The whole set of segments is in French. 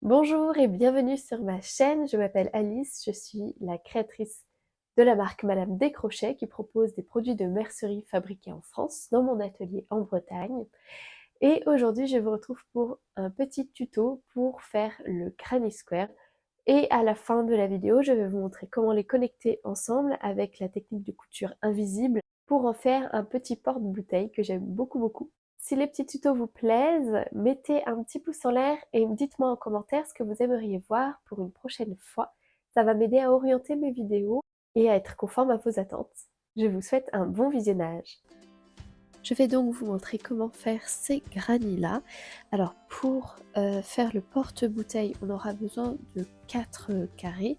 Bonjour et bienvenue sur ma chaîne, je m'appelle Alice, je suis la créatrice de la marque Madame Décrochet qui propose des produits de mercerie fabriqués en France dans mon atelier en Bretagne. Et aujourd'hui je vous retrouve pour un petit tuto pour faire le Granny Square. Et à la fin de la vidéo, je vais vous montrer comment les connecter ensemble avec la technique de couture invisible pour en faire un petit porte-bouteille que j'aime beaucoup. Si les petits tutos vous plaisent, mettez un petit pouce en l'air et dites-moi en commentaire ce que vous aimeriez voir pour une prochaine fois. Ça va m'aider à orienter mes vidéos et à être conforme à vos attentes. Je vous souhaite un bon visionnage. Je vais donc vous montrer comment faire ces granny-là. Alors pour faire le porte-bouteille, on aura besoin de 4 carrés.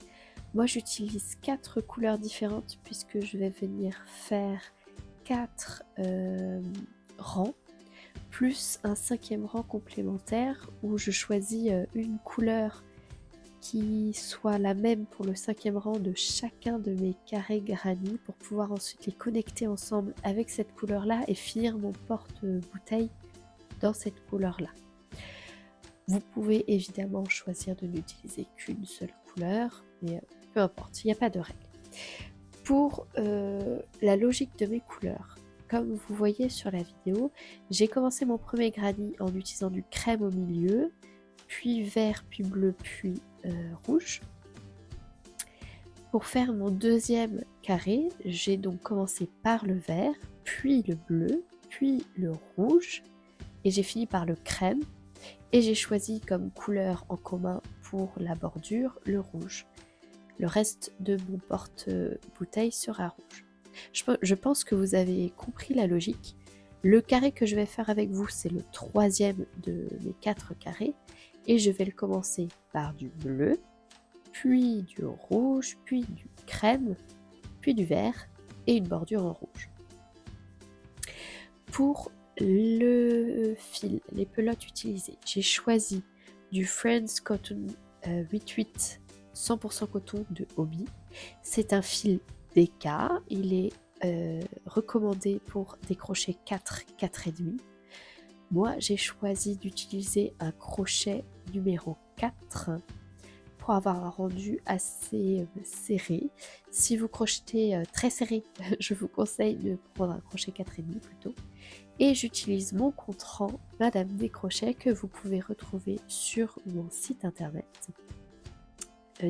Moi j'utilise 4 couleurs différentes puisque je vais venir faire 4 rangs plus un 5e rang complémentaire où je choisis une couleur qui soit la même pour le 5e rang de chacun de mes carrés granny pour pouvoir ensuite les connecter ensemble avec cette couleur là et finir mon porte-bouteille dans cette couleur là. Vous pouvez évidemment choisir de n'utiliser qu'une seule couleur, mais peu importe, il n'y a pas de règle. Pour la logique de mes couleurs, comme vous voyez sur la vidéo, j'ai commencé mon premier granny en utilisant du crème au milieu, puis vert, puis bleu, puis rouge. Pour faire mon deuxième carré, j'ai donc commencé par le vert, puis le bleu, puis le rouge, et j'ai fini par le crème, et j'ai choisi comme couleur en commun pour la bordure le rouge. Le reste de mon porte-bouteille sera rouge. Je pense que vous avez compris la logique. Le carré que je vais faire avec vous, c'est le 3e de mes 4 carrés. Et je vais le commencer par du bleu, puis du rouge, puis du crème, puis du vert et une bordure en rouge. Pour le fil, les pelotes utilisées, j'ai choisi du Friends Cotton 88 100% coton de Hobby. C'est un fil DK, il est recommandé pour des crochets 4, 4,5. Moi, j'ai choisi d'utiliser un crochet numéro 4 pour avoir un rendu assez serré. Si vous crochetez très serré, je vous conseille de prendre un crochet 4,5 plutôt. Et j'utilise mon compte-rang Madame Décrochet que vous pouvez retrouver sur mon site internet.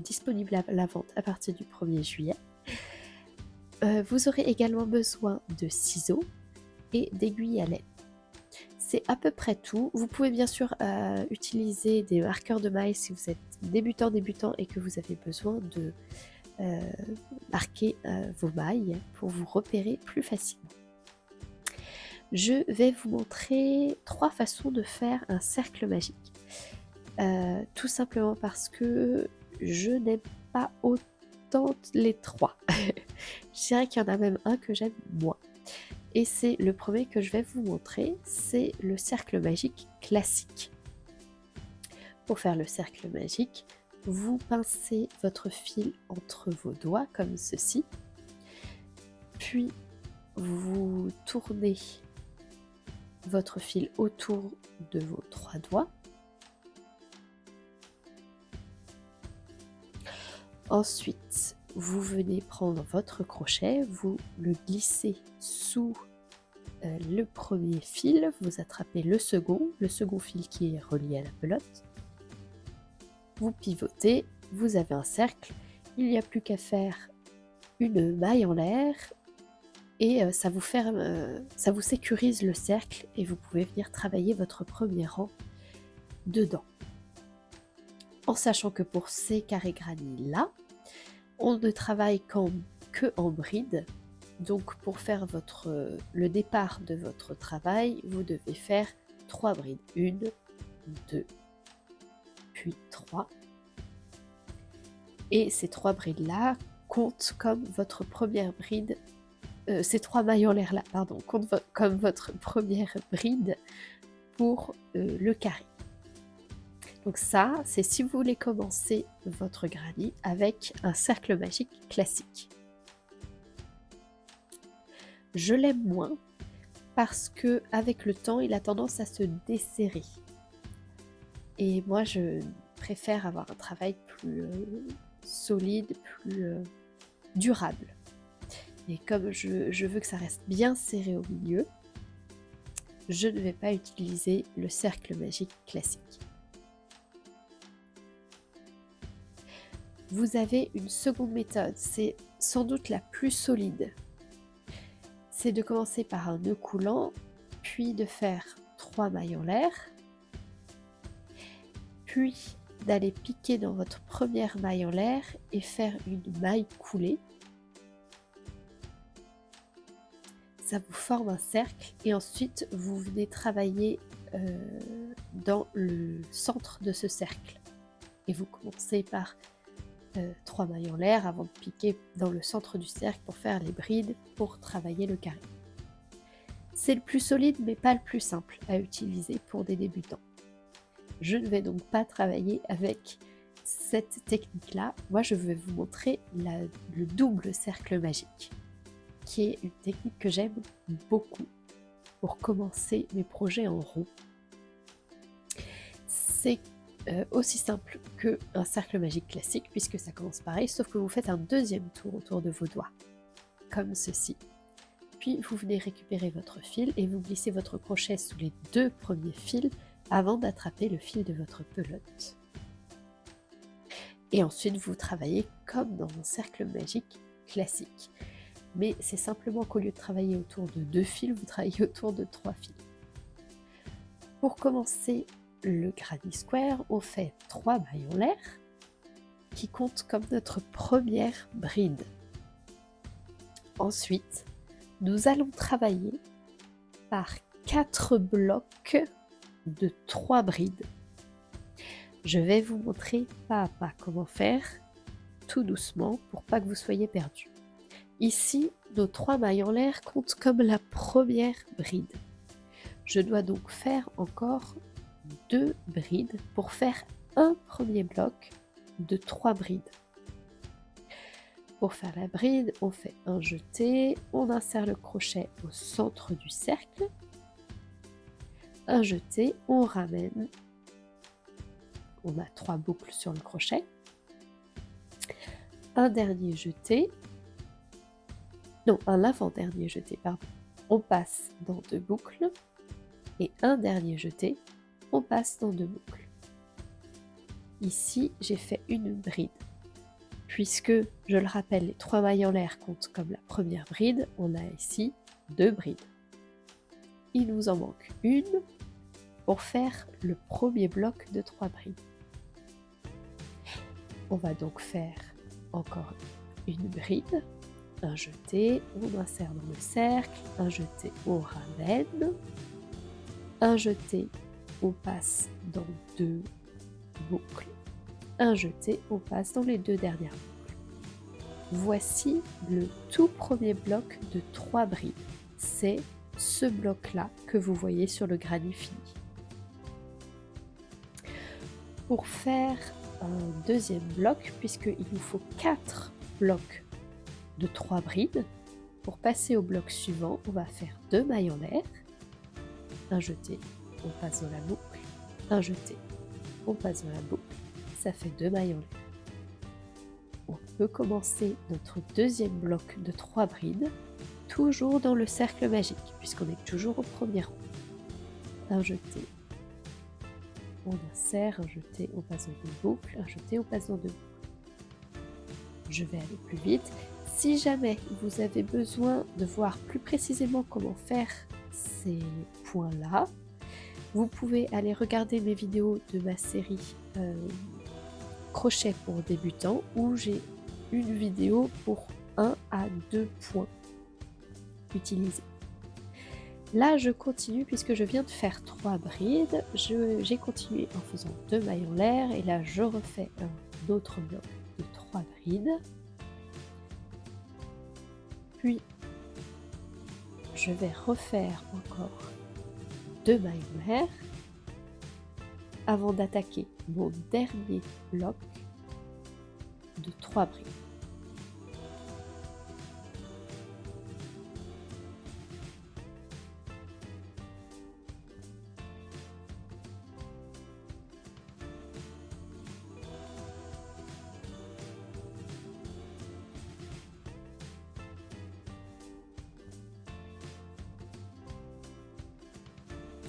Disponible à la vente à partir du 1er juillet. Vous aurez également besoin de ciseaux et d'aiguilles à laine. C'est à peu près tout. Vous pouvez bien sûr utiliser des marqueurs de mailles si vous êtes débutant et que vous avez besoin de marquer vos mailles pour vous repérer plus facilement. Je vais vous montrer 3 façons de faire un cercle magique. Tout simplement parce que je n'aime pas autant les 3. Je dirais qu'il y en a même un que j'aime moins. Et c'est le premier que je vais vous montrer, c'est le cercle magique classique. Pour faire le cercle magique, vous pincez votre fil entre vos doigts comme ceci, puis vous tournez votre fil autour de vos 3 doigts. Ensuite, vous venez prendre votre crochet, vous le glissez sous le premier fil, vous attrapez le second fil qui est relié à la pelote. Vous pivotez, vous avez un cercle, il n'y a plus qu'à faire une maille en l'air et ça vous sécurise le cercle et vous pouvez venir travailler votre premier rang dedans. En sachant que pour ces carrés granny là, on ne travaille que en bride. Donc pour faire le départ de votre travail, vous devez faire 3 brides. 1, 2, puis 3. Et ces 3 brides-là comptent comme votre première bride. Ces 3 mailles en l'air là, pardon, comptent comme votre première bride pour le carré. Donc ça, c'est si vous voulez commencer votre granny avec un cercle magique classique. Je l'aime moins parce que avec le temps, il a tendance à se desserrer. Et moi, je préfère avoir un travail plus solide, plus durable. Et comme je veux que ça reste bien serré au milieu, je ne vais pas utiliser le cercle magique classique. Vous avez une seconde méthode, c'est sans doute la plus solide. C'est de commencer par un nœud coulant, puis de faire 3 mailles en l'air, puis d'aller piquer dans votre première maille en l'air et faire une maille coulée. Ça vous forme un cercle et ensuite vous venez travailler dans le centre de ce cercle. Et vous commencez par 3 mailles en l'air avant de piquer dans le centre du cercle pour faire les brides pour travailler le carré. C'est le plus solide mais pas le plus simple à utiliser pour des débutants. Je ne vais donc pas travailler avec cette technique-là. Moi, je vais vous montrer le double cercle magique, qui est une technique que j'aime beaucoup pour commencer mes projets en rond. C'est aussi simple qu'un cercle magique classique, puisque ça commence pareil, sauf que vous faites un deuxième tour autour de vos doigts, comme ceci. Puis vous venez récupérer votre fil et vous glissez votre crochet sous les 2 premiers fils avant d'attraper le fil de votre pelote. Et ensuite vous travaillez comme dans un cercle magique classique. Mais c'est simplement qu'au lieu de travailler autour de 2 fils, vous travaillez autour de 3 fils. Pour commencer le granny square, on fait 3 mailles en l'air qui comptent comme notre première bride. Ensuite, nous allons travailler par 4 blocs de 3 brides. Je vais vous montrer pas à pas comment faire, tout doucement, pour pas que vous soyez perdus. Ici, nos 3 mailles en l'air comptent comme la première bride. Je dois donc faire encore 2 brides pour faire un premier bloc de 3 brides. Pour faire la bride, on fait un jeté, on insère le crochet au centre du cercle, un jeté, on ramène, on a 3 boucles sur le crochet, un dernier jeté, non, un avant-dernier jeté, pardon, on passe dans 2 boucles, et un dernier jeté, on passe dans 2 boucles. Ici, j'ai fait une bride. Puisque, je le rappelle, les 3 mailles en l'air comptent comme la première bride, on a ici 2 brides. Il nous en manque une pour faire le premier bloc de 3 brides. On va donc faire encore une bride, un jeté, on insère dans le cercle, un jeté, on ramène, un jeté, on passe dans 2 boucles, un jeté, on passe dans les 2 dernières boucles. Voici le tout premier bloc de 3 brides. C'est ce bloc-là que vous voyez sur le granny fini. Pour faire un deuxième bloc, puisqu'il nous faut 4 blocs de 3 brides, pour passer au bloc suivant, on va faire 2 mailles en l'air, un jeté, on passe dans la boucle, un jeté, on passe dans la boucle, ça fait 2 mailles en l'air. On peut commencer notre deuxième bloc de 3 brides, toujours dans le cercle magique, puisqu'on est toujours au premier rang. Un jeté, on insère, un jeté, on passe dans 2 boucles, un jeté, on passe dans 2 boucles. Je vais aller plus vite. Si jamais vous avez besoin de voir plus précisément comment faire ces points-là, vous pouvez aller regarder mes vidéos de ma série crochet pour débutants où j'ai une vidéo pour 1 à 2 points utilisés. Là, je continue puisque je viens de faire 3 brides. J'ai continué en faisant 2 mailles en l'air et là, je refais un autre bloc de 3 brides. Puis, je vais refaire encore 2 mailles en l'air avant d'attaquer mon dernier bloc de 3 brides.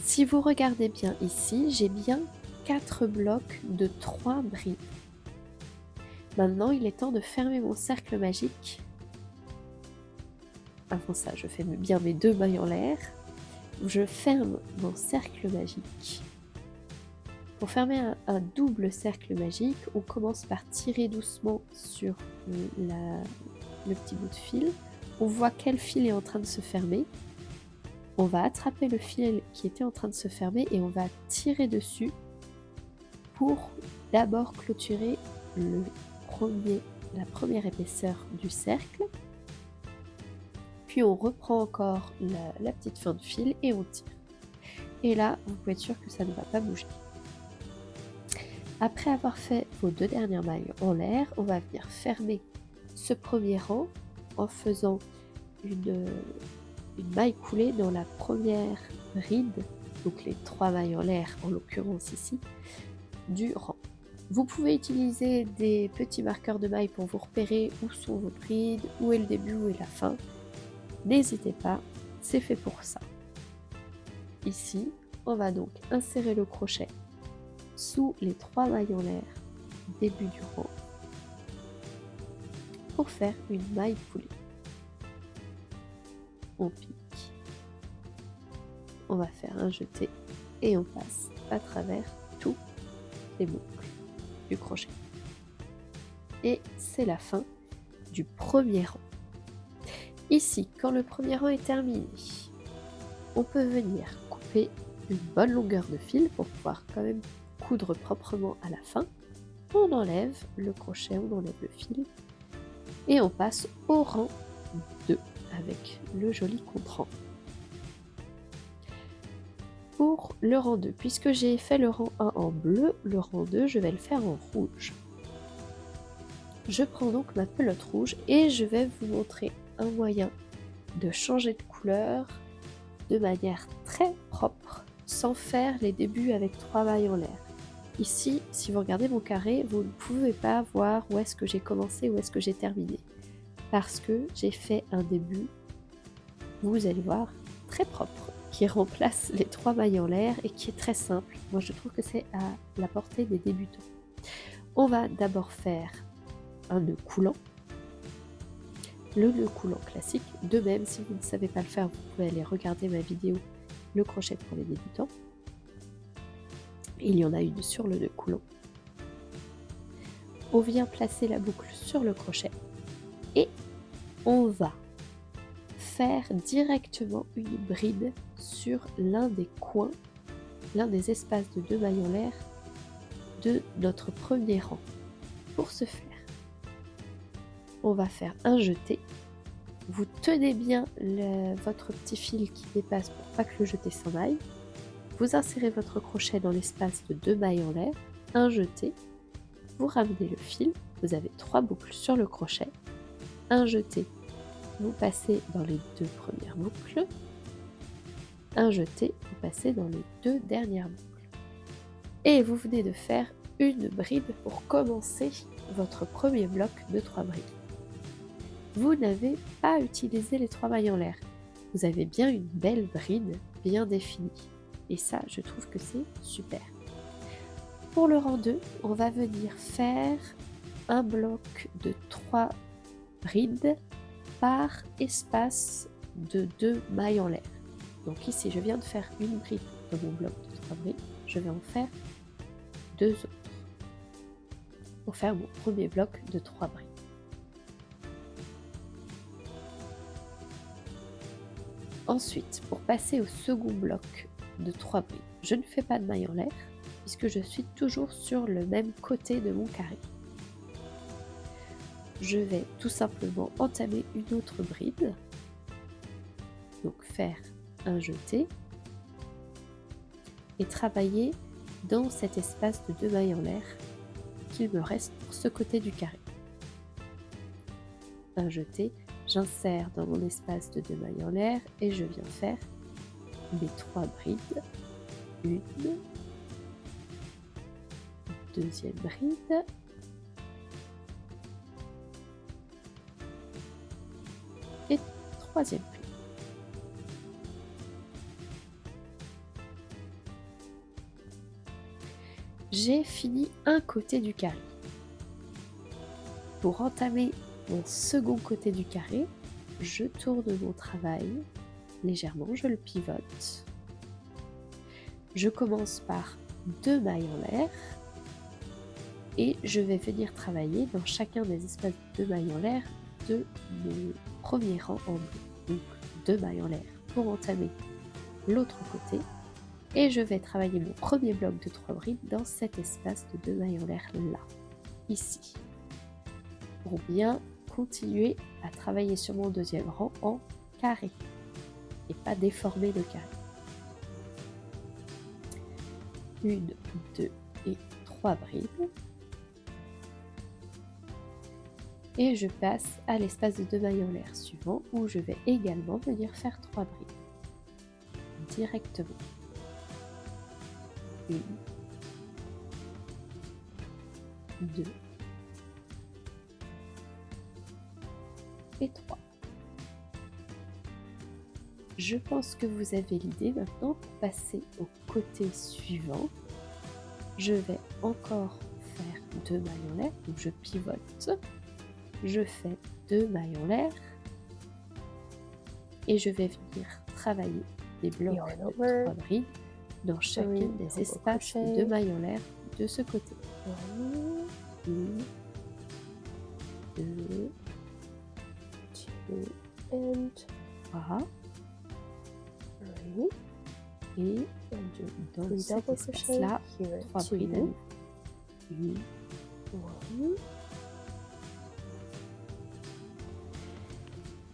Si vous regardez bien ici, j'ai bien 4 blocs de 3 brides. Maintenant, il est temps de fermer mon cercle magique. Avant ça, je fais bien mes 2 mailles en l'air. Je ferme mon cercle magique. Pour fermer un double cercle magique, on commence par tirer doucement sur le petit bout de fil. On voit quel fil est en train de se fermer. On va attraper le fil qui était en train de se fermer et on va tirer dessus pour d'abord clôturer la première épaisseur du cercle. Puis on reprend encore la petite fin de fil et on tire. Et là, vous pouvez être sûr que ça ne va pas bouger. Après avoir fait vos 2 dernières mailles en l'air, on va venir fermer ce premier rang en faisant une maille coulée dans la première ride, donc les 3 mailles en l'air en l'occurrence ici, du rang. Vous pouvez utiliser des petits marqueurs de mailles pour vous repérer où sont vos brides, où est le début, où est la fin. N'hésitez pas, c'est fait pour ça. Ici, on va donc insérer le crochet sous les 3 mailles en l'air, début du rang, pour faire une maille coulée. On pique, on va faire un jeté et on passe à travers tous les boucles du crochet. Et c'est la fin du premier rang. Ici, quand le premier rang est terminé, on peut venir couper une bonne longueur de fil pour pouvoir quand même coudre proprement à la fin. On enlève le crochet, on enlève le fil et on passe au rang 2 avec le joli contre-rang. Pour le rang 2, puisque j'ai fait le rang 1 en bleu, le rang 2, je vais le faire en rouge. Je prends donc ma pelote rouge et je vais vous montrer un moyen de changer de couleur de manière très propre, sans faire les débuts avec 3 mailles en l'air. Ici, si vous regardez mon carré, vous ne pouvez pas voir où est-ce que j'ai commencé, où est-ce que j'ai terminé. Parce que j'ai fait un début, vous allez voir, très propre, qui remplace les 3 mailles en l'air et qui est très simple. Moi, je trouve que c'est à la portée des débutants. On va d'abord faire un nœud coulant. Le nœud coulant classique. De même, si vous ne savez pas le faire, vous pouvez aller regarder ma vidéo « Le crochet pour les débutants ». Il y en a une sur le nœud coulant. On vient placer la boucle sur le crochet et on va faire directement une bride sur l'un des coins, l'un des espaces de 2 mailles en l'air de notre premier rang. Pour ce faire, on va faire un jeté. Vous tenez bien votre petit fil qui dépasse pour pas que le jeté s'en aille. Vous insérez votre crochet dans l'espace de 2 mailles en l'air, un jeté, vous ramenez le fil, vous avez 3 boucles sur le crochet, un jeté, vous passez dans les 2 premières boucles, un jeté, vous passez dans les 2 dernières boucles. Et vous venez de faire une bride pour commencer votre premier bloc de 3 brides. Vous n'avez pas utilisé les 3 mailles en l'air. Vous avez bien une belle bride bien définie. Et ça, je trouve que c'est super. Pour le rang 2, on va venir faire un bloc de 3 brides par espace de 2 mailles en l'air. Donc ici, je viens de faire une bride dans mon bloc de 3 brides. Je vais en faire 2 autres pour faire mon premier bloc de 3 brides. Ensuite, pour passer au second bloc de 3 brides, je ne fais pas de maille en l'air puisque je suis toujours sur le même côté de mon carré. Je vais tout simplement entamer une autre bride, donc faire un jeté et travailler dans cet espace de 2 mailles en l'air qu'il me reste pour ce côté du carré. Un jeté, j'insère dans mon espace de 2 mailles en l'air et je viens faire mes 3 brides, une, deuxième bride, et troisième bride. j'ai fini un côté du carré. Pour entamer mon second côté du carré, je tourne mon travail légèrement, je le pivote. Je commence par 2 mailles en l'air et je vais venir travailler dans chacun des espaces de 2 mailles en l'air de mon premier rang en bleu. Donc 2 mailles en l'air pour entamer l'autre côté et je vais travailler mon premier bloc de 3 brides dans cet espace de 2 mailles en l'air là, ici, pour bien continuer à travailler sur mon deuxième rang en carré et pas déformer le carré. 1, 2 et 3 brides. Et je passe à l'espace de 2 mailles en l'air suivant où je vais également venir faire 3 brides directement. 1, 2 et 3. Je pense que vous avez l'idée maintenant pour passer au côté suivant. Je vais encore faire 2 mailles en l'air, donc je pivote, je fais 2 mailles en l'air et je vais venir travailler des blocs de 3 brides dans chacun des espaces de 2 mailles en l'air de ce côté. 1, 2, 3. Et dans cet espace-là, 3 brides. 1,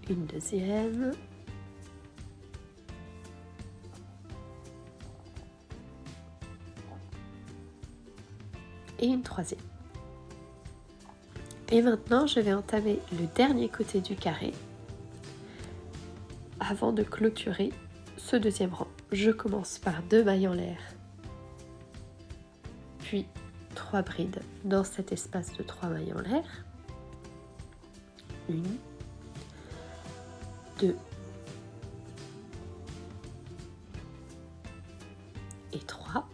une deuxième, et une troisième. Et maintenant, je vais entamer le dernier côté du carré avant de clôturer ce deuxième rang. Je commence par 2 mailles en l'air, puis 3 brides dans cet espace de 3 mailles en l'air. 1, 2 et 3.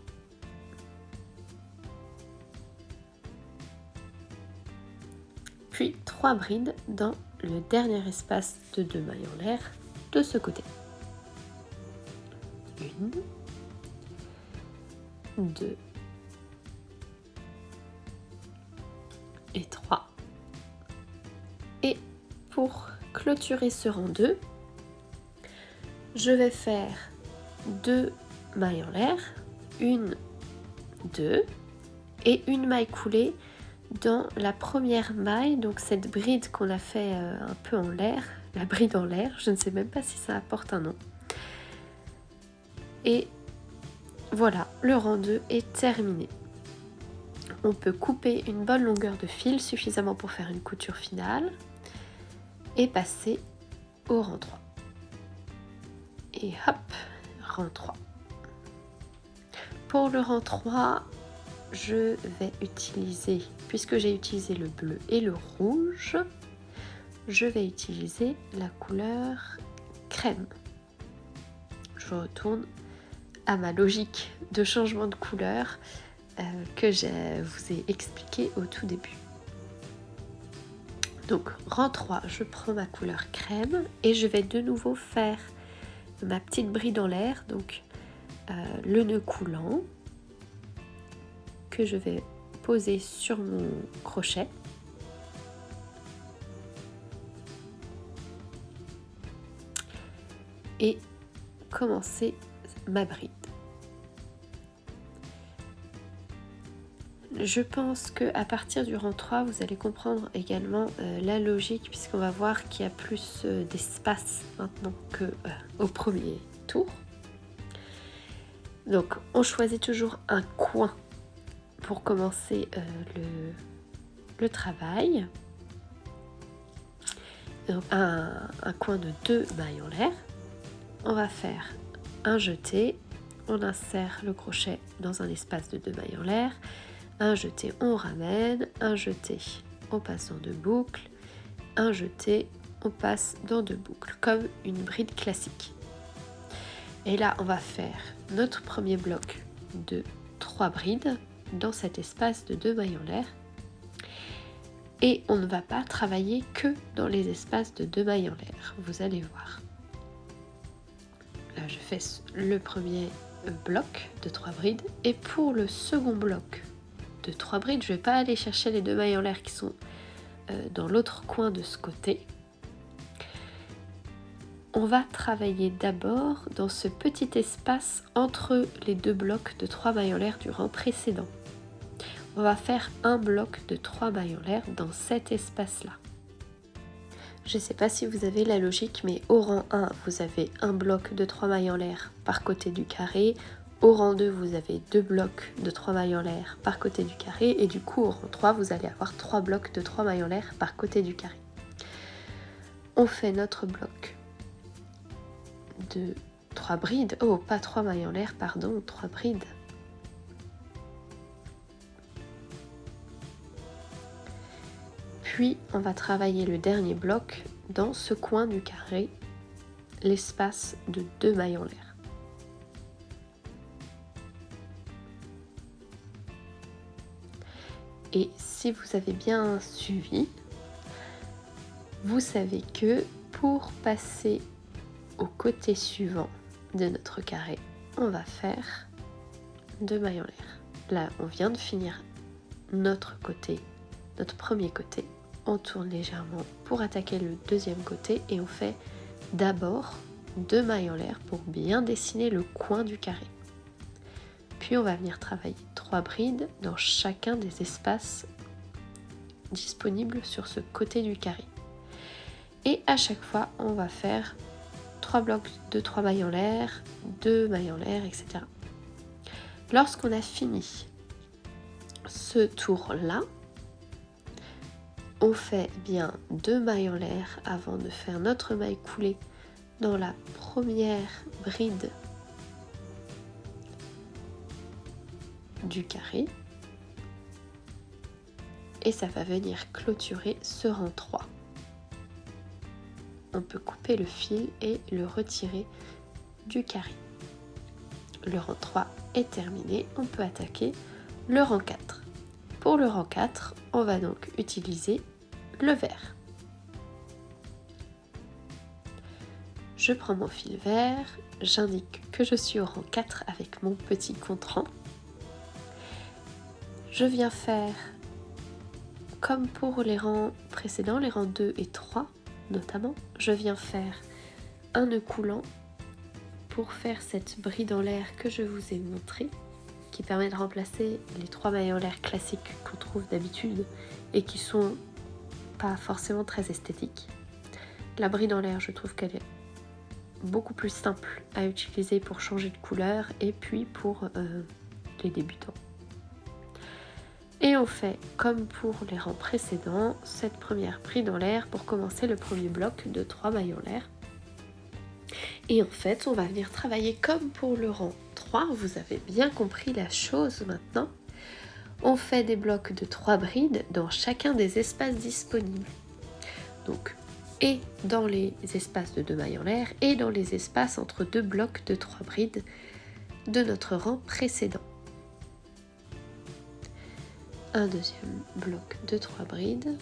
Puis 3 brides dans le dernier espace de 2 mailles en l'air de ce côté. 1, 2 et 3. Et pour clôturer ce rang 2, je vais faire 2 mailles en l'air, 1, 2 et une maille coulée dans la première maille, donc cette bride qu'on a fait un peu en l'air, la bride en l'air, je ne sais même pas si ça apporte un nom. Et voilà, le rang 2 est terminé. On peut couper une bonne longueur de fil, suffisamment pour faire une couture finale, et passer au rang 3. Et hop, rang 3. Pour le rang 3, je vais utiliser, puisque j'ai utilisé le bleu et le rouge, je vais utiliser la couleur crème. Je retourne à ma logique de changement de couleur que je vous ai expliqué au tout début. Donc rang 3, je prends ma couleur crème et je vais de nouveau faire ma petite bride en l'air, donc le nœud coulant que je vais poser sur mon crochet. Et commencer ma bride. Je pense qu'à partir du rang 3, vous allez comprendre également la logique, puisqu'on va voir qu'il y a plus d'espace maintenant qu'au premier tour. Donc on choisit toujours un coin pour commencer le travail. Donc un coin de 2 mailles en l'air. On va faire un jeté, on insère le crochet dans un espace de 2 mailles en l'air, un jeté, on ramène, un jeté, on passe dans 2 boucles, un jeté, on passe dans 2 boucles, comme une bride classique. Et là, on va faire notre premier bloc de 3 brides dans cet espace de 2 mailles en l'air. Et on ne va pas travailler que dans les espaces de 2 mailles en l'air, vous allez voir. Là, je fais le premier bloc de 3 brides, et pour le second bloc de 3 brides, je ne vais pas aller chercher les 2 mailles en l'air qui sont dans l'autre coin de ce côté. On va travailler d'abord dans ce petit espace entre les 2 blocs de 3 mailles en l'air du rang précédent. On va faire un bloc de 3 mailles en l'air dans cet espace-là. Je ne sais pas si vous avez la logique, mais au rang 1, vous avez un bloc de 3 mailles en l'air par côté du carré. Au rang 2, vous avez 2 blocs de 3 mailles en l'air par côté du carré. Et du coup, au rang 3, vous allez avoir 3 blocs de 3 mailles en l'air par côté du carré. On fait notre bloc de 3 brides. Oh, pas 3 mailles en l'air, pardon, 3 brides. Puis, on va travailler le dernier bloc dans ce coin du carré, l'espace de 2 mailles en l'air. Et si vous avez bien suivi, vous savez que pour passer au côté suivant de notre carré, on va faire 2 mailles en l'air. Là, on vient de finir notre côté, notre premier côté. On tourne légèrement pour attaquer le deuxième côté et on fait d'abord 2 mailles en l'air pour bien dessiner le coin du carré. Puis on va venir travailler 3 brides dans chacun des espaces disponibles sur ce côté du carré. Et à chaque fois, on va faire 3 blocs de 3 mailles en l'air, 2 mailles en l'air, etc. Lorsqu'on a fini ce tour-là, on fait bien 2 mailles en l'air avant de faire notre maille coulée dans la première bride du carré. Et ça va venir clôturer ce rang 3. On peut couper le fil et le retirer du carré. Le rang 3 est terminé, on peut attaquer le rang 4. Pour le rang 4, on va donc utiliser le vert. Je prends mon fil vert, j'indique que je suis au rang 4 avec mon petit compte-rang. Je viens faire comme pour les rangs précédents, les rangs 2 et 3 notamment, je viens faire un nœud coulant pour faire cette bride en l'air que je vous ai montré, qui permet de remplacer les 3 mailles en l'air classiques qu'on trouve d'habitude et qui sont pas forcément très esthétiques. La bride en l'air, je trouve qu'elle est beaucoup plus simple à utiliser pour changer de couleur et puis pour les débutants. Et on fait, comme pour les rangs précédents, cette première bride en l'air pour commencer le premier bloc de 3 mailles en l'air. Et en fait, on va venir travailler comme pour le rang 3, vous avez bien compris la chose maintenant. On fait des blocs de 3 brides dans chacun des espaces disponibles. Donc, et dans les espaces de 2 mailles en l'air, et dans les espaces entre 2 blocs de 3 brides de notre rang précédent. Un deuxième bloc de 3 brides.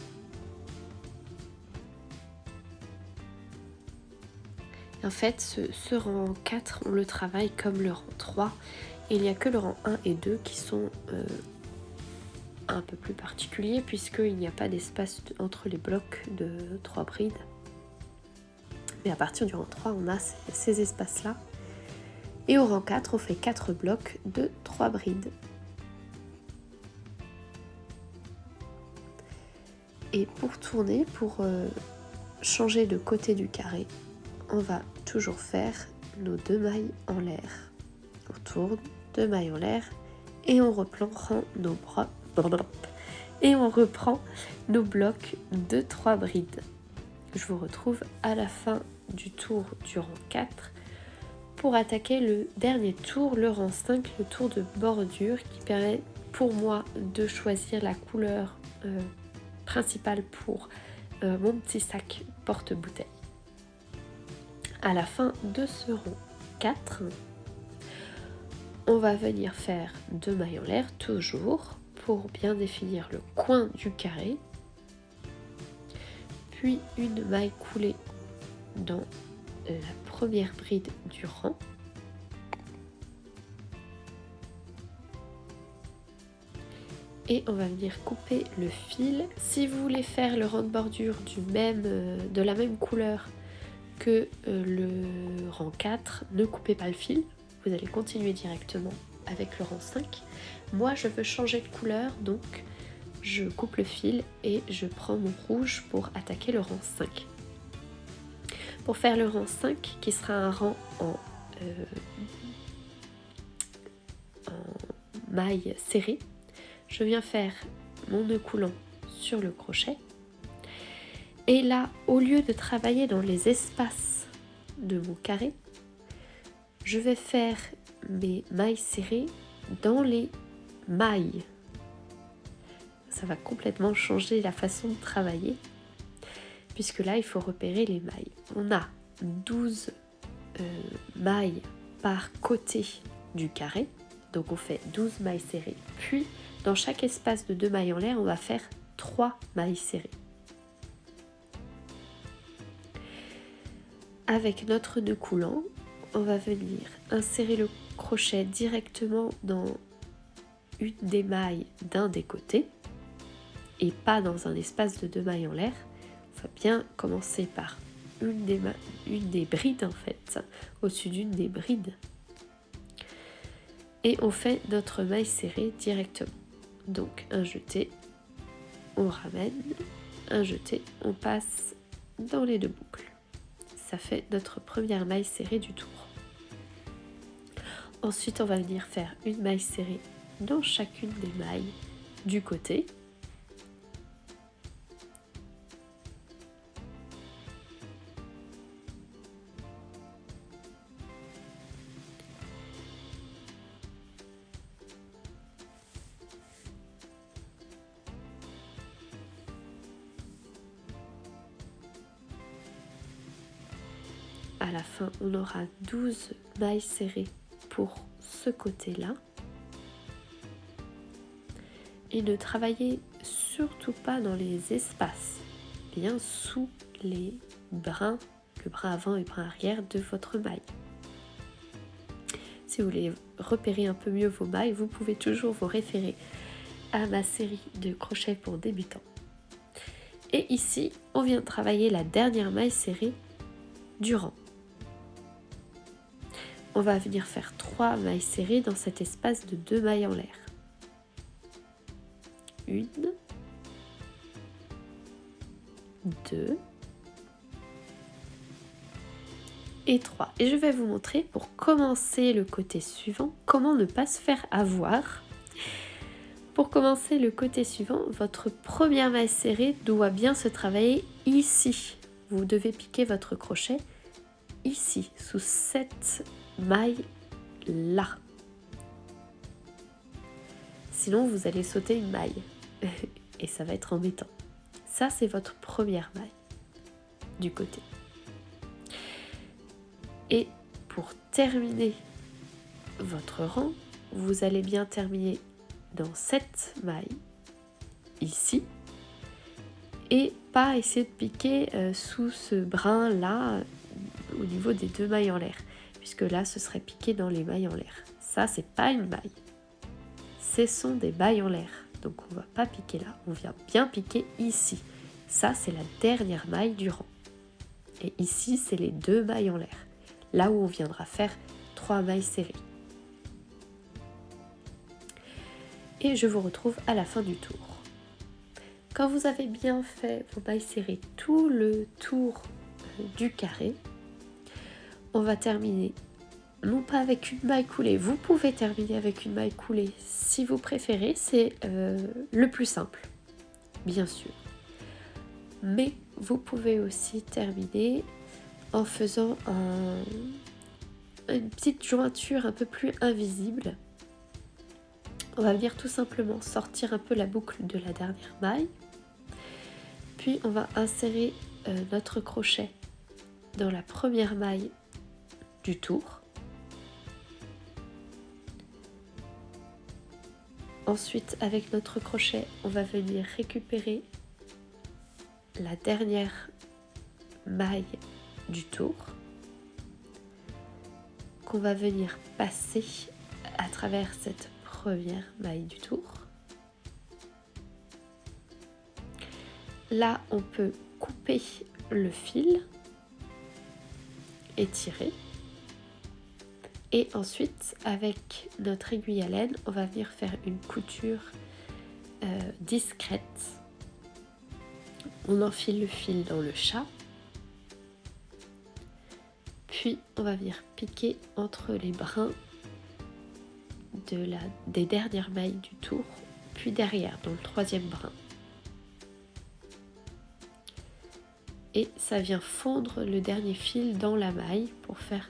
En fait, ce rang 4, on le travaille comme le rang 3. Il n'y a que le rang 1 et 2 qui sont un peu plus particuliers puisqu'il n'y a pas d'espace entre les blocs de 3 brides. Mais à partir du rang 3, on a ces espaces-là. Et au rang 4, on fait 4 blocs de 3 brides. Et pour tourner, pour changer de côté du carré, on va toujours faire nos 2 mailles en l'air. On tourne, 2 mailles en l'air et on reprend nos bras. Et on reprend nos blocs de 3 brides. Je vous retrouve à la fin du tour du rang 4 pour attaquer le dernier tour, le rang 5, le tour de bordure qui permet pour moi de choisir la couleur principale pour mon petit sac porte-bouteille. À la fin de ce rang 4, on va venir faire 2 mailles en l'air toujours pour bien définir le coin du carré, puis une maille coulée dans la première bride du rang. Et on va venir couper le fil. Si vous voulez faire le rang de bordure de la même couleur que le rang 4, ne coupez pas le fil. Vous allez continuer directement avec le rang 5. Moi, je veux changer de couleur, donc je coupe le fil et je prends mon rouge pour attaquer le rang 5. Pour faire le rang 5, qui sera un rang en maille serrée, je viens faire mon nœud coulant sur le crochet. Et là, au lieu de travailler dans les espaces de mon carré, je vais faire mes mailles serrées dans les mailles. Ça va complètement changer la façon de travailler, puisque là, il faut repérer les mailles. On a 12 mailles par côté du carré, donc on fait 12 mailles serrées. Puis, dans chaque espace de 2 mailles en l'air, on va faire 3 mailles serrées. Avec notre nœud coulant, on va venir insérer le crochet directement dans une des mailles d'un des côtés et pas dans un espace de 2 mailles en l'air. On va bien commencer par une des brides en fait, au-dessus d'une des brides. Et on fait notre maille serrée directement. Donc un jeté, on ramène, un jeté, on passe dans les 2 boucles. Ça fait notre première maille serrée du tour. Ensuite, on va venir faire une maille serrée dans chacune des mailles du côté. À la fin, on aura 12 mailles serrées pour ce côté-là. Et ne travaillez surtout pas dans les espaces, bien sous les brins, le brin avant et le brin arrière de votre maille. Si vous voulez repérer un peu mieux vos mailles, vous pouvez toujours vous référer à ma série de crochets pour débutants. Et ici, on vient de travailler la dernière maille serrée du rang. On va venir faire 3 mailles serrées dans cet espace de 2 mailles en l'air. 1, 2 et 3. Et je vais vous montrer pour commencer le côté suivant, comment ne pas se faire avoir. Pour commencer le côté suivant, votre première maille serrée doit bien se travailler ici. Vous devez piquer votre crochet ici, sous cette maille là. Sinon, vous allez sauter une maille et ça va être embêtant. Ça, c'est votre première maille du côté. Et pour terminer votre rang, vous allez bien terminer dans cette maille ici et pas essayer de piquer sous ce brin là au niveau des 2 mailles en l'air, puisque là ce serait piqué dans les mailles en l'air. Ça, c'est pas une maille, ce sont des mailles en l'air, donc on va pas piquer là, on vient bien piquer ici. Ça, c'est la dernière maille du rang, et ici c'est les 2 mailles en l'air, là où on viendra faire 3 mailles serrées. Et je vous retrouve à la fin du tour. Quand vous avez bien fait vos mailles serrées tout le tour du carré, on va terminer non pas avec une maille coulée, vous pouvez terminer avec une maille coulée si vous préférez, c'est le plus simple, bien sûr. Mais vous pouvez aussi terminer en faisant une petite jointure un peu plus invisible. On va venir tout simplement sortir un peu la boucle de la dernière maille, puis on va insérer notre crochet dans la première maille du tour. Ensuite, avec notre crochet, on va venir récupérer la dernière maille du tour qu'on va venir passer à travers cette première maille du tour. Là, on peut couper le fil et tirer. Et ensuite, avec notre aiguille à laine, on va venir faire une couture discrète. On enfile le fil dans le chat. Puis, on va venir piquer entre les brins des dernières mailles du tour, puis derrière, dans le troisième brin. Et ça vient fondre le dernier fil dans la maille pour faire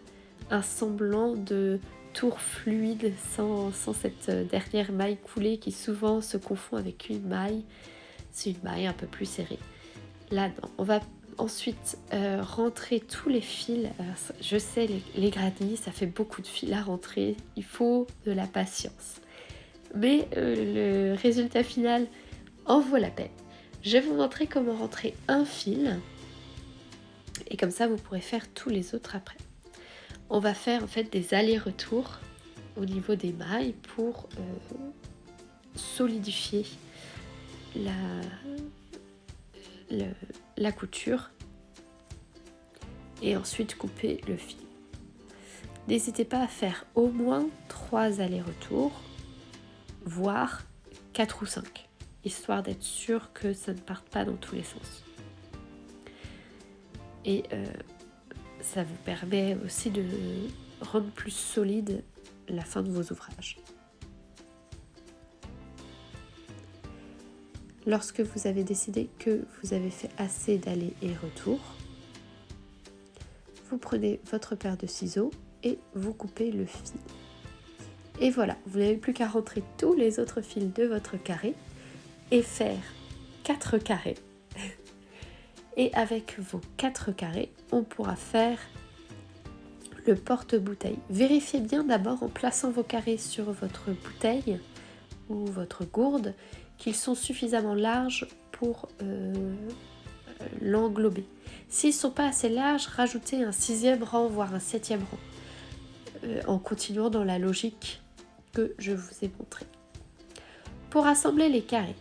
un semblant de tour fluide sans cette dernière maille coulée qui souvent se confond avec une maille. C'est une maille un peu plus serrée. Là-dedans, on va ensuite rentrer tous les fils. Alors, je sais, les granilles, ça fait beaucoup de fils à rentrer. Il faut de la patience. Mais le résultat final en vaut la peine. Je vais vous montrer comment rentrer un fil. Et comme ça, vous pourrez faire tous les autres après. On va faire en fait des allers-retours au niveau des mailles pour solidifier la couture et ensuite couper le fil. N'hésitez pas à faire au moins 3 allers-retours, voire 4 ou 5, histoire d'être sûr que ça ne parte pas dans tous les sens. Et ça vous permet aussi de rendre plus solide la fin de vos ouvrages. Lorsque vous avez décidé que vous avez fait assez d'allers et retours, vous prenez votre paire de ciseaux et vous coupez le fil. Et voilà, vous n'avez plus qu'à rentrer tous les autres fils de votre carré et faire 4 carrés. Et avec vos 4 carrés, on pourra faire le porte-bouteille. Vérifiez bien d'abord en plaçant vos carrés sur votre bouteille ou votre gourde qu'ils sont suffisamment larges pour l'englober. S'ils ne sont pas assez larges, rajoutez un 6e rang, voire un 7e rang, en continuant dans la logique que je vous ai montrée. Pour assembler les carrés,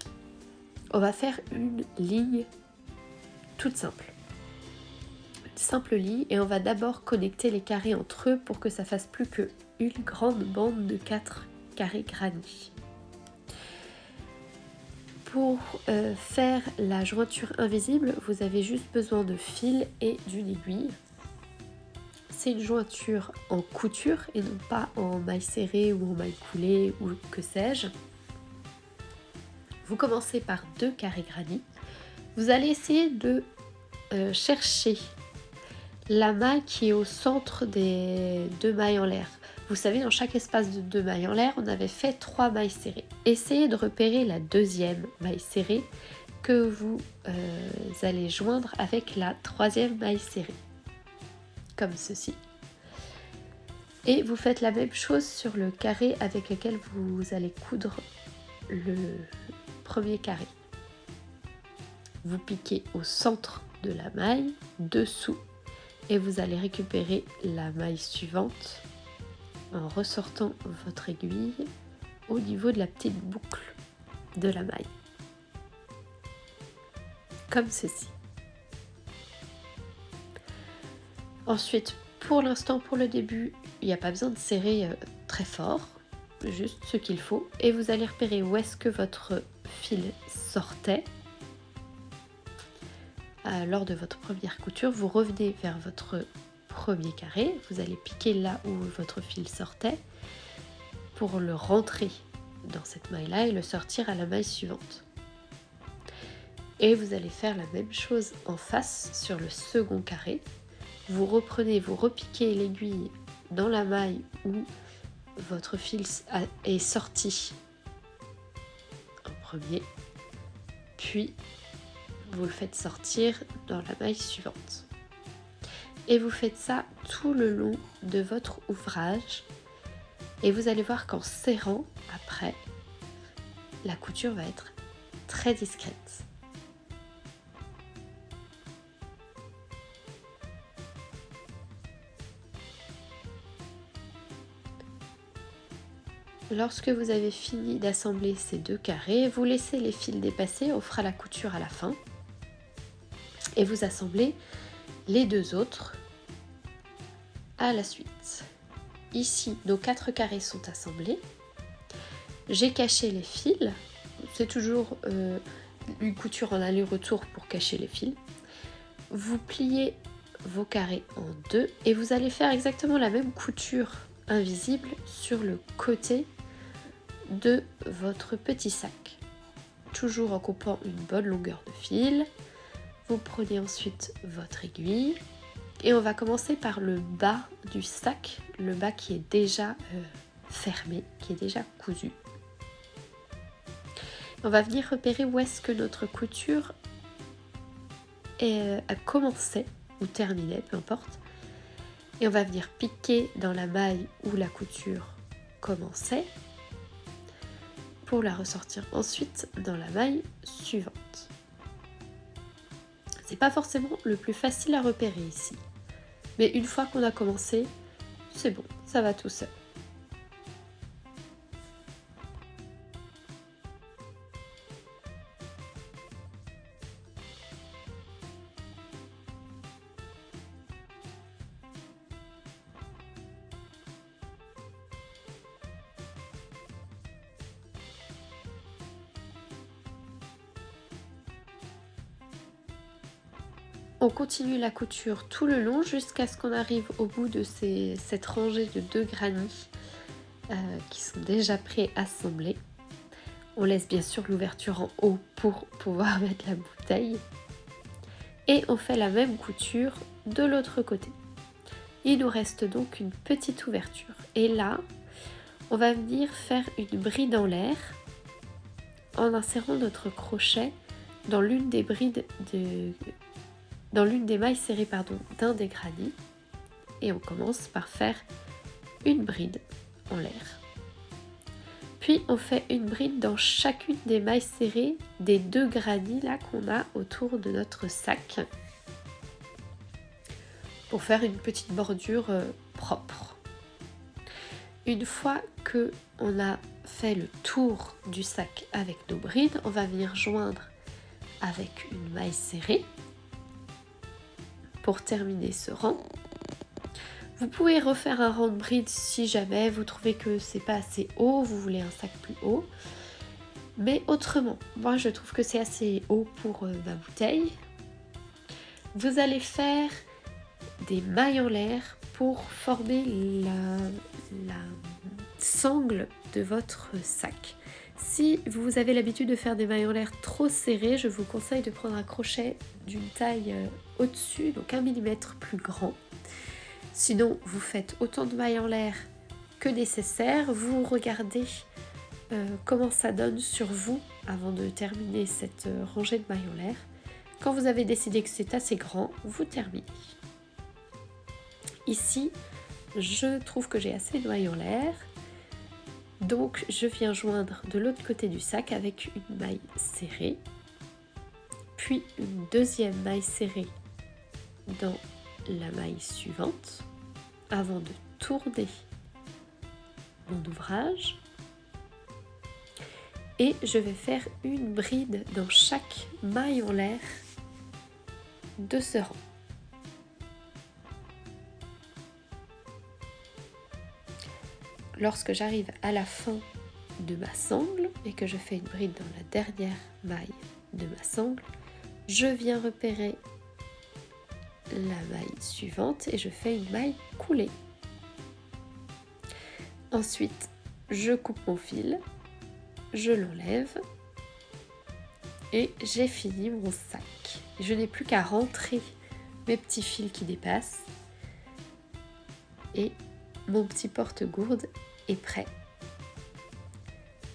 on va faire une ligne toute simple. Une simple ligne et on va d'abord connecter les carrés entre eux pour que ça fasse plus qu'une grande bande de 4 carrés granits. Pour faire la jointure invisible, vous avez juste besoin de fil et d'une aiguille. C'est une jointure en couture et non pas en maille serrée ou en maille coulée ou que sais-je. Vous commencez par 2 carrés granits. Vous allez essayer de chercher la maille qui est au centre des 2 mailles en l'air. Vous savez, dans chaque espace de 2 mailles en l'air, on avait fait 3 mailles serrées. Essayez de repérer la 2e maille serrée que vous allez joindre avec la 3e maille serrée, comme ceci. Et vous faites la même chose sur le carré avec lequel vous allez coudre le premier carré. Vous piquez au centre de la maille, dessous, et vous allez récupérer la maille suivante en ressortant votre aiguille au niveau de la petite boucle de la maille, comme ceci. Ensuite, pour l'instant, pour le début, il n'y a pas besoin de serrer très fort, juste ce qu'il faut, et vous allez repérer où est-ce que votre fil sortait. Lors de votre première couture, vous revenez vers votre premier carré, vous allez piquer là où votre fil sortait pour le rentrer dans cette maille-là et le sortir à la maille suivante. Et vous allez faire la même chose en face sur le second carré. Vous reprenez, vous repiquez l'aiguille dans la maille où votre fil est sorti en premier, puis vous le faites sortir dans la maille suivante. Et vous faites ça tout le long de votre ouvrage. Et vous allez voir qu'en serrant après, la couture va être très discrète. Lorsque vous avez fini d'assembler ces 2 carrés, vous laissez les fils dépasser, on fera la couture à la fin. Et vous assemblez les 2 autres à la suite. Ici, nos 4 carrés sont assemblés. J'ai caché les fils. C'est toujours une couture en aller-retour pour cacher les fils. Vous pliez vos carrés en 2 et vous allez faire exactement la même couture invisible sur le côté de votre petit sac. Toujours en coupant une bonne longueur de fil. Vous prenez ensuite votre aiguille et on va commencer par le bas du sac, le bas qui est déjà fermé, qui est déjà cousu. On va venir repérer où est-ce que notre couture a commencé ou terminé, peu importe. Et on va venir piquer dans la maille où la couture commençait pour la ressortir ensuite dans la maille suivante. C'est pas forcément le plus facile à repérer ici. Mais une fois qu'on a commencé, c'est bon, ça va tout seul. On continue la couture tout le long jusqu'à ce qu'on arrive au bout de cette rangée de 2 granits qui sont déjà pré-assemblés. On laisse bien sûr l'ouverture en haut pour pouvoir mettre la bouteille. Et on fait la même couture de l'autre côté. Il nous reste donc une petite ouverture. Et là, on va venir faire une bride en l'air en insérant notre crochet dans l'une des brides dans l'une des mailles serrées d'un des granits. Et on commence par faire une bride en l'air. Puis on fait une bride dans chacune des mailles serrées des 2 granits là qu'on a autour de notre sac pour faire une petite bordure propre. Une fois que on a fait le tour du sac avec nos brides, on va venir joindre avec une maille serrée pour terminer ce rang. Vous pouvez refaire un rang de bride si jamais vous trouvez que c'est pas assez haut, vous voulez un sac plus haut. Mais autrement, moi je trouve que c'est assez haut pour ma bouteille. Vous allez faire des mailles en l'air pour former la sangle de votre sac. Si vous avez l'habitude de faire des mailles en l'air trop serrées, je vous conseille de prendre un crochet d'une taille au-dessus, donc 1 mm plus grand. Sinon, vous faites autant de mailles en l'air que nécessaire. Vous regardez comment ça donne sur vous avant de terminer cette rangée de mailles en l'air. Quand vous avez décidé que c'est assez grand, vous terminez. Ici, je trouve que j'ai assez de mailles en l'air. Donc, je viens joindre de l'autre côté du sac avec une maille serrée. Puis une deuxième maille serrée dans la maille suivante avant de tourner mon ouvrage et je vais faire une bride dans chaque maille en l'air de ce rang. Lorsque j'arrive à la fin de ma sangle et que je fais une bride dans la dernière maille de ma sangle, je viens repérer la maille suivante et je fais une maille coulée. Ensuite, je coupe mon fil, je l'enlève et j'ai fini mon sac. Je n'ai plus qu'à rentrer mes petits fils qui dépassent et mon petit porte-gourde est prêt.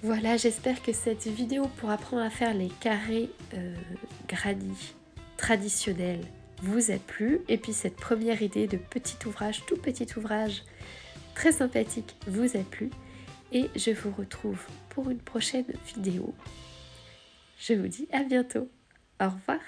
Voilà, j'espère que cette vidéo pour apprendre à faire les carrés granits traditionnels vous a plu. Et puis cette première idée de petit ouvrage, tout petit ouvrage très sympathique vous a plu. et je vous retrouve pour une prochaine vidéo. Je vous dis à bientôt. Au revoir.